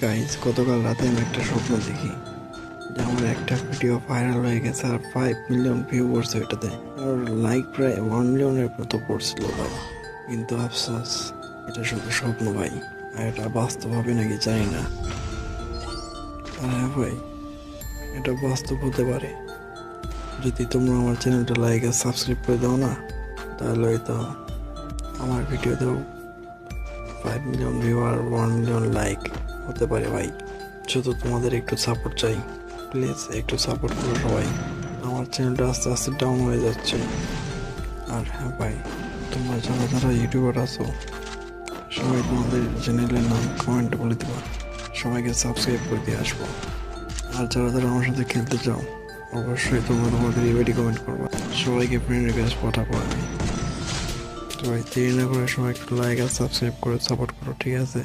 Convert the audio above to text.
Guys, গতকাল রাতে আমি একটা স্বপ্ন দেখি যে আমার একটা ভিডিও ভাইরাল হয়ে গেছে আর 5 মিলিয়ন ভিউ পড়ছে ওইটাতে, আর লাইক প্রায় 1 মিলিয়নের মতো পড়ছিল ভাই। কিন্তু আফসোস, এটা শুধু স্বপ্ন ভাই, আর এটা বাস্তব হবে নাকি জানি না। আর হ্যাঁ ভাই, এটা বাস্তব হতে পারে যদি তোমরা আমার চ্যানেলটা লাইক আর সাবস্ক্রাইব করে দাও না, তাহলে হয়তো আমার ভিডিওতেও 5 মিলিয়ন ভিউ আর 1 মিলিয়ন লাইক হতে পারে ভাই। শুধু তোমাদের একটু সাপোর্ট চাই, প্লিজ একটু সাপোর্ট করো সবাই। আমার চ্যানেলটা আস্তে আস্তে ডাউন হয়ে যাচ্ছে। আর হ্যাঁ ভাই, তোমরা যারা যারা ইউটিউবার আছো, সবাই তোমাদের চ্যানেলের নাম কমেন্টে বলে দিবা, সবাইকে সাবস্ক্রাইব করে দিয়ে আসবো। আর যারা যারা আমার সাথে খেলতে চাও, অবশ্যই তোমরা তোমাদের ইভেন্টে কমেন্ট করবা, সবাইকে ফ্রেন্ড রিকোয়েস্ট পাঠাবো আমি। তো ভাই, দেরি না করে সবাই একটু লাইক আর সাবস্ক্রাইব করে সাপোর্ট করো, ঠিক আছে?